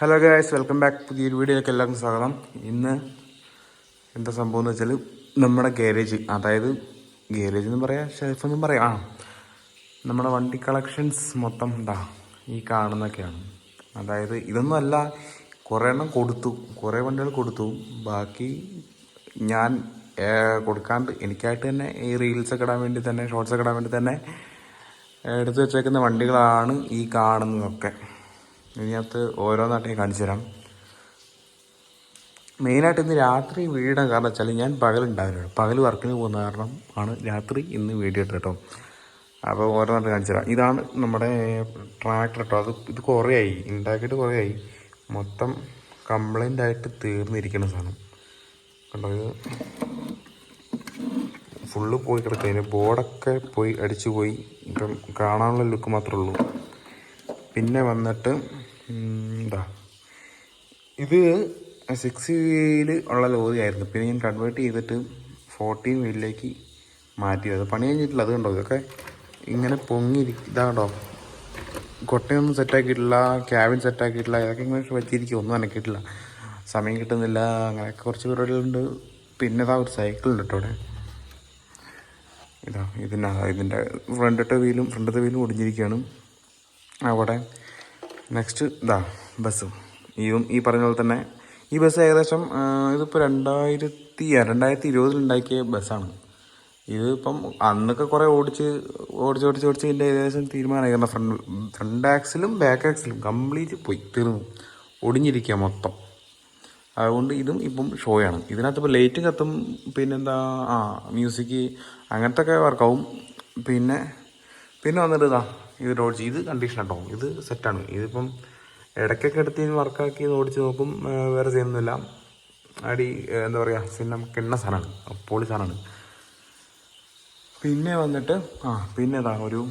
Hello guys, welcome back. പുതിയൊരു വീഡിയോയിലേക്ക് എല്ലാവർക്കും സ്വാഗതം. ഇന്ന് എന്താ സംഭവം എന്ന് വെച്ചാൽ നമ്മുടെ ഗാരേജ്, അതായത് ഗാരേജ് എന്ന് പറയാം, ഷെൽഫ് എന്നും പറയാം. നമ്മുടെ വണ്ടി കളക്ഷൻസ് മൊത്തം എന്താ ഈ കാണുന്നൊക്കെയാണ്. അതായത് ഇതൊന്നും അല്ല, കുറേ എണ്ണം കൊടുത്തു, കുറേ വണ്ടികൾ കൊടുത്തു. ബാക്കി ഞാൻ കൊടുക്കാണ്ട് എനിക്കായിട്ട് തന്നെ ഈ റീൽസൊക്കെ ഇടാൻ വേണ്ടി തന്നെ, ഷോർട്സൊക്കെ ഇടാൻ വേണ്ടി തന്നെ എടുത്തു വെച്ചേക്കുന്ന വണ്ടികളാണ് ഈ കാണുന്നതൊക്കെ. ഇതിനകത്ത് ഓരോന്നായിട്ട് കാണിച്ചു തരാം. മെയിനായിട്ട് ഇന്ന് രാത്രി വീടാൻ കാരണം വെച്ചാൽ ഞാൻ പകലുണ്ടാവില്ല, പകൽ വർക്കിന് പോകുന്ന കാരണം ആണ് രാത്രി ഇന്ന് വീഡിയോ ഇട്ട് കേട്ടോ. അപ്പോൾ ഓരോന്നായിട്ട് കാണിച്ചു തരാം. ഇതാണ് നമ്മുടെ ട്രാക്ടർ കേട്ടോ. ഇത് കുറേ ആയി ഉണ്ടാക്കിയിട്ട്, കുറേ ആയി, മൊത്തം കംപ്ലൈൻ്റ് ആയിട്ട് തീർന്നിരിക്കുന്ന സാധനം കണ്ടോ. ഇത് ഫുള്ള് പോയി കിടക്കുക, അതിന് ബോർഡൊക്കെ പോയി അടിച്ചു പോയി. ഇപ്പം കാണാനുള്ള ലുക്ക് മാത്രമേ ഉള്ളൂ. പിന്നെ വന്നിട്ട് ഇത് 6 വീല് ഉള്ള ലോറിയായിരുന്നു. പിന്നെ ഞാൻ കൺവേർട്ട് ചെയ്തിട്ട് 14 വീലിലേക്ക് മാറ്റിയത്. പണി കഴിഞ്ഞിട്ടില്ല. അത് കണ്ടോ, ഇതൊക്കെ ഇങ്ങനെ ഇതാകണ്ടോ. കൊട്ടയൊന്നും സെറ്റാക്കിയിട്ടില്ല, ക്യാബിൻ സെറ്റാക്കിയിട്ടില്ല, ഇതൊക്കെ ഇങ്ങനെ വെച്ചിരിക്കും, ഒന്നും അനക്കിയിട്ടില്ല. സമയം കിട്ടുന്നില്ല, അങ്ങനെയൊക്കെ കുറച്ച് പരിപാടികളുണ്ട്. പിന്നെ ഇതാ ഒരു സൈക്കിളുണ്ട് കേട്ടോ അവിടെ. ഇതിൻ്റെ ഫ്രണ്ടത്തെ വീലും ഒടിഞ്ഞിരിക്കുകയാണ് അവിടെ. Next bus. ഈ പറഞ്ഞ പോലെ തന്നെ ഈ ബസ് ഏകദേശം ഇതിപ്പോൾ 2020 ഉണ്ടാക്കിയ ബസ്സാണ്. ഇതിപ്പം അന്നൊക്കെ കുറേ ഓടിച്ച് ഇതിൻ്റെ ഏകദേശം തീരുമാനമായി. കാരണം ഫ്രണ്ട് ആക്സിലും ബാക്ക് ആക്സിലും കംപ്ലീറ്റ് പോയി തീർന്നു, ഒടിഞ്ഞിരിക്കുക മൊത്തം. അതുകൊണ്ട് ഇതും ഇപ്പം ഷോയാണ്. ഇതിനകത്ത് ഇപ്പോൾ ലൈറ്റ് കത്തും, പിന്നെന്താ മ്യൂസിക് അങ്ങനത്തെ ഒക്കെ വർക്കാവും. പിന്നെ വന്നിട്ട് ഇത് ഓടിച്ച്, ഇത് കണ്ടീഷൻ കേട്ടോ, ഇത് സെറ്റാണ്. ഇതിപ്പം ഇടയ്ക്കൊക്കെ എടുത്ത് വർക്കാക്കി ഓടിച്ച് നോക്കും, വേറെ ചെയ്യുന്നില്ല. എന്താ പറയുക, നമുക്ക് എണ്ണ സാധനമാണ്, പൊളി സാധനമാണ്. പിന്നെ വന്നിട്ട് പിന്നെ ഒരു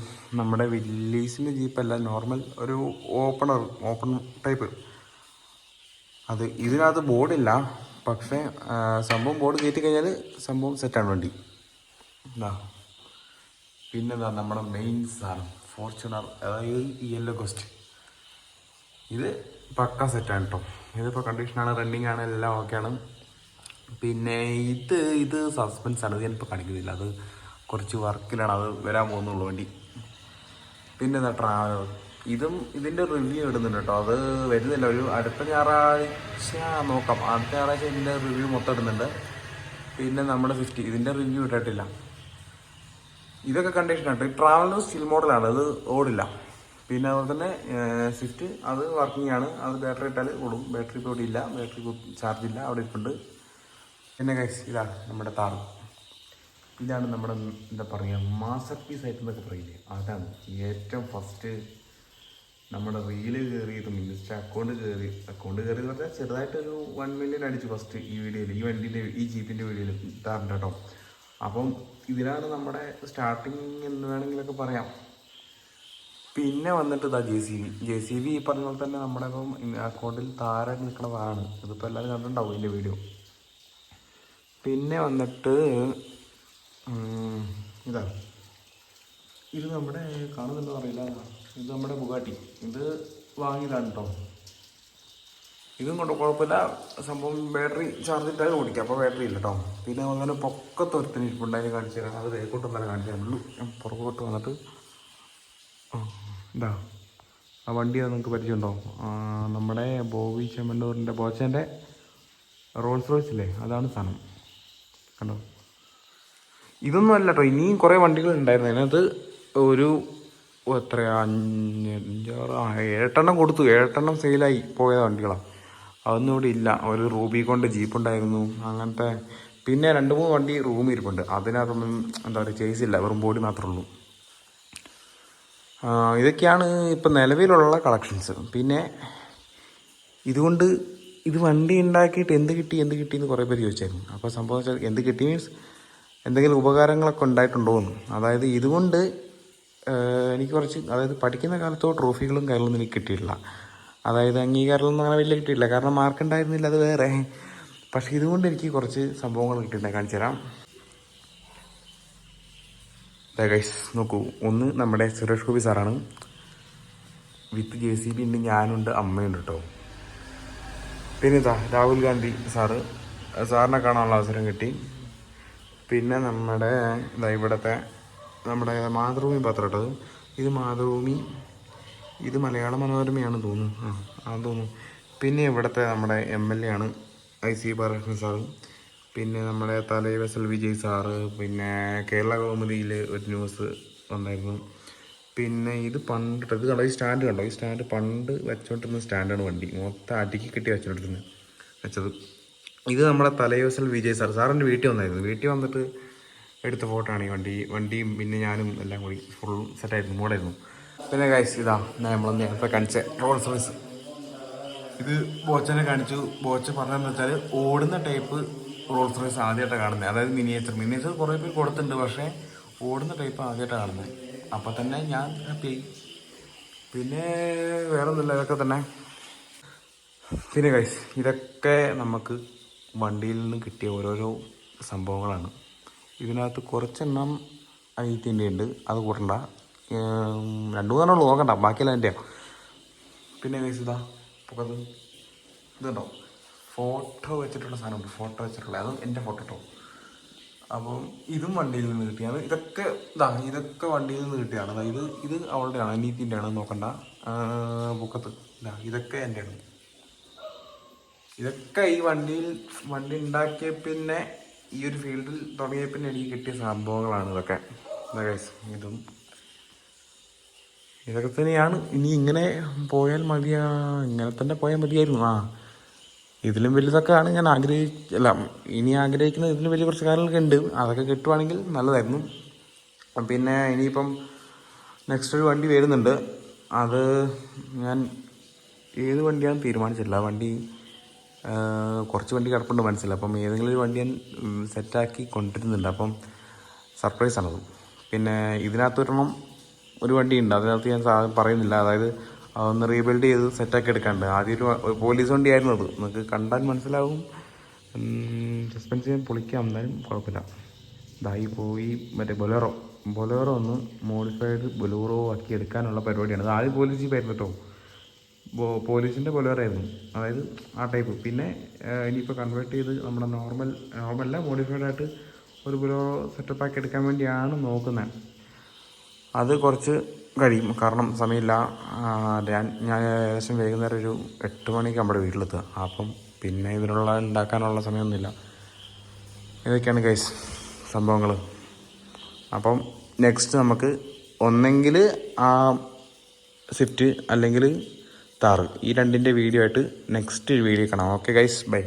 നമ്മുടെ വില്ലേജിൻ്റെ ജീപ്പല്ല, നോർമൽ ഒരു ഓപ്പൺ ടൈപ്പ്. അത് ഇതിനകത്ത് ബോർഡില്ല, പക്ഷേ സംഭവം ബോർഡ് കയറ്റി കഴിഞ്ഞാൽ സംഭവം സെറ്റാണ് വണ്ടി. പിന്നെ നമ്മുടെ മെയിൻ സാധനം ഫോർച്യൂണർ, അതായത് യെല്ലോ ഗോസ്റ്റ്. ഇത് പക്ക സെറ്റാണ് കേട്ടോ. ഇതിപ്പോൾ കണ്ടീഷനാണ്, റണ്ണിങ് ആണ്, എല്ലാം ഓക്കെയാണ്. പിന്നെ ഇത് സസ്പെൻസാണ്, ഇത് ഞാനിപ്പോൾ കാണിക്കുന്നില്ല, അത് കുറച്ച് വർക്കിലാണ്, അത് വരാൻ പോകുന്നുള്ളൂ വണ്ടി. പിന്നെ ട്രാവലർ, ഇതിൻ്റെ റിവ്യൂ ഇടുന്നുണ്ട് കേട്ടോ. അത് വരുന്നില്ല, ഒരു അടുത്ത ഞായറാഴ്ച നോക്കാം. അടുത്ത ഞായറാഴ്ച ഇതിൻ്റെ റിവ്യൂ മൊത്തം ഇടുന്നുണ്ട്. പിന്നെ നമ്മുടെ 50 ഇതിൻ്റെ റിവ്യൂ ഇട്ടിട്ടില്ല. ഇതൊക്കെ കണ്ടീഷനാണ്. ട്രാവലർ സ്റ്റിൽ മോഡലാണ്, അത് ഓടില്ല. പിന്നെ അതുപോലെ തന്നെ സ്വിഫ്റ്റ് അത് വർക്കിംഗ് ആണ്, അത് ബാറ്ററി ഇട്ടാൽ ഓടും. ബാറ്ററി ഇപ്പോൾ ഇവിടെ ഇല്ല, ബാറ്ററി ചാർജ് ഇല്ല, അവിടെ ഇരിപ്പുണ്ട്. പിന്നെ ഇതാണ് നമ്മുടെ താർ. ഇതാണ് നമ്മുടെ എന്താ പറയുക, മാസ്റ്റർ പീസ് ആയിട്ട് എന്നൊക്കെ പറയില്ലേ, അതാണ് ഏറ്റവും ഫസ്റ്റ് നമ്മുടെ റീല് കയറിയതും ഇൻസ്റ്റ അക്കൗണ്ട് കയറി പറഞ്ഞാൽ ചെറുതായിട്ടൊരു 1 മില്യൺ അടിച്ചു ഫസ്റ്റ് ഈ വീഡിയോയിൽ, ഈ വണ്ടീൻ്റെ ഈ ജീപ്പിൻ്റെ വീഡിയോയിൽ താറിൻ്റെ കേട്ടോ. അപ്പം ഇതിലാണ് നമ്മുടെ സ്റ്റാർട്ടിങ് എന്ന് വേണമെങ്കിലൊക്കെ പറയാം. പിന്നെ വന്നിട്ട് JCB ഈ പറഞ്ഞ പോലെ തന്നെ നമ്മുടെ ഇപ്പം അക്കൗണ്ടിൽ താരായിട്ട് നിൽക്കുന്നതാണ്. ഇതിപ്പോൾ എല്ലാവരും കണ്ടിട്ടുണ്ടാവും ഇതിൻ്റെ വീഡിയോ. പിന്നെ വന്നിട്ട് ഇത് നമ്മുടെ കാണുന്നുണ്ടെന്ന് അറിയില്ല, ഇത് നമ്മുടെ ബുഗാട്ടി. ഇത് വാങ്ങിയതാണ് കേട്ടോ. ഇതും കൊണ്ട് കുഴപ്പമില്ല, സംഭവം ബാറ്ററി ചാർജ് ഇട്ടാൽ ഓടിക്കാം, അപ്പോൾ ബാറ്ററി ഇല്ല കേട്ടോ. പിന്നെ അങ്ങനെ പൊക്കത്തൊരുത്തിന് ഇരിപ്പുണ്ടായി കാണിച്ചു തരാം. അത് വേക്കോട്ടൊന്നല്ല കാണിച്ചു തരുന്നുള്ളൂ. ഞാൻ പുറകോട്ട് വന്നിട്ട് ആ വണ്ടി നിങ്ങൾക്ക് പരിചയമുണ്ടോ? നമ്മുടെ ബോബി ചെമ്മണ്ണൂരിൻ്റെ ബോച്ചൻ്റെ റോൾസ് റോയ്സ് ഇല്ലേ, അതാണ് സാധനം കണ്ടോ. ഇതൊന്നും അല്ല കേട്ടോ, ഇനിയും കുറേ വണ്ടികൾ ഉണ്ടായിരുന്നു. അതിനകത്ത് ഒരു എത്രയാ 7 കൊടുത്തു, 7 സെയിലായി പോയ വണ്ടികളാണ്. അതൊന്നും ഇവിടെ ഇല്ല. ഒരു റൂബിക്കോണ്ട് ജീപ്പ് ഉണ്ടായിരുന്നു അങ്ങനത്തെ. പിന്നെ 2-3 വണ്ടി റൂമിൽ ഇരിപ്പുണ്ട്, അതിനകത്തൊന്നും എന്താ പറയുക ചേസില്ല, വെറും ബോഡി മാത്രമേ ഉള്ളൂ. ഇതൊക്കെയാണ് ഇപ്പം നിലവിലുള്ള കളക്ഷൻസ്. പിന്നെ ഇതുകൊണ്ട് ഇത് വണ്ടി ഉണ്ടാക്കിയിട്ട് എന്ത് കിട്ടി എന്ന് കുറേ പേര് ചോദിച്ചായിരുന്നു. അപ്പോൾ സംഭവം വെച്ചാൽ എന്ത് കിട്ടി മീൻസ് എന്തെങ്കിലും ഉപകാരങ്ങളൊക്കെ ഉണ്ടായിട്ടുണ്ടോ എന്ന്. അതായത് ഇതുകൊണ്ട് എനിക്ക് കുറച്ച്, അതായത് പഠിക്കുന്ന കാലത്തോ ട്രോഫികളും കാര്യങ്ങളൊന്നും എനിക്ക് കിട്ടിയിട്ടില്ല. അതായത് അംഗീകാരമൊന്നും അങ്ങനെ വലിയ കിട്ടിയില്ല, കാരണം മാർക്ക് ഉണ്ടായിരുന്നില്ല, അത് വേറെ. പക്ഷേ ഇതുകൊണ്ട് എനിക്ക് കുറച്ച് സംഭവങ്ങൾ കിട്ടിയിട്ടുണ്ടെങ്കിൽ കാണിച്ചു തരാം. ഗൈസ് നോക്കൂ, ഒന്ന് നമ്മുടെ സുരേഷ് ഗോപി സാറാണ്, വിത്ത് JCB ഉണ്ട്, ഞാനുണ്ട്, അമ്മയുണ്ട് കേട്ടോ. പിന്നെ ഇതാ രാഹുൽ ഗാന്ധി സാറിനെ കാണാനുള്ള അവസരം കിട്ടി. പിന്നെ നമ്മുടെ ഇതാ ഇവിടുത്തെ നമ്മുടെ മാതൃഭൂമി പത്രം ഇട്ടത്. ഇത് മാതൃഭൂമി, ഇത് മലയാള മനോരമയാണ് തോന്നുന്നു. ആണെന്ന് തോന്നുന്നു. പിന്നെ ഇവിടുത്തെ നമ്മുടെ MLA ആണ് IC ബാലകൃഷ്ണൻ സാറ്. പിന്നെ നമ്മുടെ തലൈവസൽ വിജയ് സാറ്. പിന്നെ കേരള കൗമുദിയിൽ ഒരു ന്യൂസ് വന്നായിരുന്നു. പിന്നെ ഇത് പണ്ടിട്ട് ഇത് കണ്ടോ, ഈ സ്റ്റാൻഡ് കണ്ടോ, ഈ സ്റ്റാൻഡ് പണ്ട് വെച്ചോണ്ടിരുന്ന സ്റ്റാൻഡാണ്. വണ്ടി മൊത്തം അടുക്കി കെട്ടി വെച്ചത്. ഇത് നമ്മുടെ തലൈവസൽ വിജയ് സാറിൻ്റെ വീട്ടിൽ വന്നായിരുന്നു. വീട്ടിൽ വന്നിട്ട് എടുത്ത ഫോട്ടോ ആണ് ഈ വണ്ടിയും പിന്നെ ഞാനും എല്ലാം കൂടി ഫുൾ സെറ്റായിരുന്നു, മൂടായിരുന്നു. പിന്നെ ഗൈസ് ഇതാ നമ്മൾ നേരത്തെ കാണിച്ച റോൾസ് റോയ്സ്. ഇത് ബോച്ചനെ കാണിച്ചു. ബോച്ച പറഞ്ഞതെന്ന് വെച്ചാൽ ഓടുന്ന ടൈപ്പ് റോൾസ് റോയ്സ് ആദ്യമായിട്ടാണ് കാണുന്നത്. അതായത് മിനിയേച്ചർ കുറേ പേര് കൊടുത്തിട്ടുണ്ട്, പക്ഷേ ഓടുന്ന ടൈപ്പ് ആദ്യമായിട്ടാണ് കാണുന്നത്. അപ്പം തന്നെ ഞാൻ ഹാപ്പി. പിന്നെ വേറെ ഒന്നുമില്ല, ഇതൊക്കെ തന്നെ. പിന്നെ ഗൈസ് ഇതൊക്കെ നമുക്ക് വണ്ടിയിൽ നിന്ന് കിട്ടിയ ഓരോരോ സംഭവങ്ങളാണ്. ഇതിനകത്ത് കുറച്ചെണ്ണം അനിയത്തിൻ്റെ ഉണ്ട്, അത് കൂട്ടണ്ട. 2-3 നോക്കണ്ട, ബാക്കിയെല്ലാം എൻ്റെയാണ്. പിന്നെ ഗൈസ് ഇതാ പൊക്കത്ത് ഇതുണ്ടോ, ഫോട്ടോ വെച്ചിട്ടുള്ള സാധനമുണ്ട്. ഫോട്ടോ വെച്ചിട്ടുള്ള അതും എൻ്റെ ഫോട്ടോ കേട്ടോ. അപ്പം ഇതും വണ്ടിയിൽ നിന്ന് കിട്ടിയാണ്. ഇതൊക്കെ വണ്ടിയിൽ നിന്ന് കിട്ടിയാണ്. അതായത് ഇത് അവളുടെയാണ്, അനിയത്തിൻ്റെ ആണ്, നോക്കണ്ട. പൊക്കത്ത് ഇതൊക്കെ എൻ്റെയാണ്. ഇതൊക്കെ ഈ വണ്ടി ഉണ്ടാക്കിയ പിന്നെ ഈ ഒരു ഫീൽഡിൽ തുടങ്ങിയ പിന്നെ എനിക്ക് കിട്ടിയ സംഭവങ്ങളാണ് ഇതൊക്കെ. ഇതൊക്കെ തന്നെയാണ്. ഇനി ഇങ്ങനെ പോയാൽ ഇങ്ങനെ തന്നെ പോയാൽ മതിയായിരുന്നു. ഇതിലും വലുതൊക്കെയാണ് ഞാൻ ഇനി ആഗ്രഹിക്കുന്നത്. ഇതിലും വലിയ കുറച്ച് കാര്യങ്ങളൊക്കെ ഉണ്ട്, അതൊക്കെ കിട്ടുവാണെങ്കിൽ നല്ലതായിരുന്നു. പിന്നെ ഇനിയിപ്പം നെക്സ്റ്റ് ഒരു വണ്ടി വരുന്നുണ്ട്. അത് ഞാൻ ഏത് വണ്ടിയാണെന്ന് തീരുമാനിച്ചില്ല. വണ്ടി കുറച്ച് വണ്ടി കിടപ്പുണ്ട് മനസ്സിലായി. അപ്പം ഏതെങ്കിലും ഒരു വണ്ടി ഞാൻ സെറ്റാക്കി കൊണ്ടുവരുന്നുണ്ട്. അപ്പം സർപ്രൈസാണത്. പിന്നെ ഇതിനകത്തൊരെണ്ണം ഒരു വണ്ടിയുണ്ട്, അതിനകത്ത് ഞാൻ പറയുന്നില്ല. അതായത് അതൊന്ന് റീബിൽഡ് ചെയ്ത് സെറ്റാക്കി എടുക്കാണ്ട്. ആദ്യം ഒരു പോലീസ് വണ്ടിയായിരുന്നു അത്. നിങ്ങൾക്ക് കണ്ടാൽ മനസ്സിലാവും. സസ്പെൻസ് ചെയ്യാൻ പൊളിക്കാം, എന്നാലും കുഴപ്പമില്ല. ഇതായി പോയി മറ്റേ ബൊലേറോ ഒന്ന് മോഡിഫൈഡ് ബൊലേറോ ആക്കി എടുക്കാനുള്ള പരിപാടിയാണ്. അത് ആദ്യം പോലീസ് ജീപ്പായിരുന്നു കേട്ടോ. പോലീസിൻ്റെ ബൊലേറായിരുന്നു, അതായത് ആ ടൈപ്പ്. പിന്നെ ഇനിയിപ്പോൾ കൺവേർട്ട് ചെയ്ത് നമ്മുടെ നോർമല്ല മോഡിഫൈഡായിട്ട് ഒരു ബൊലേറോ സെറ്റപ്പാക്കി എടുക്കാൻ വേണ്ടിയാണ് നോക്കുന്നത്. അത് കുറച്ച് കഴിയും, കാരണം സമയമില്ല. ഞാൻ ഏകദേശം വൈകുന്നേരം ഒരു 8 മണിക്ക് നമ്മുടെ വീട്ടിലെത്തുക. അപ്പം പിന്നെ ഉണ്ടാക്കാനുള്ള സമയമൊന്നുമില്ല. ഇതൊക്കെയാണ് ഗൈസ് സംഭവങ്ങൾ. അപ്പം നെക്സ്റ്റ് നമുക്ക് ഒന്നെങ്കിൽ ആ സ്വിഫ്റ്റ് അല്ലെങ്കിൽ താറ്, ഈ രണ്ടിൻ്റെ വീഡിയോ ആയിട്ട് നെക്സ്റ്റ് വീഡിയോ കാണാം. Okay guys, by.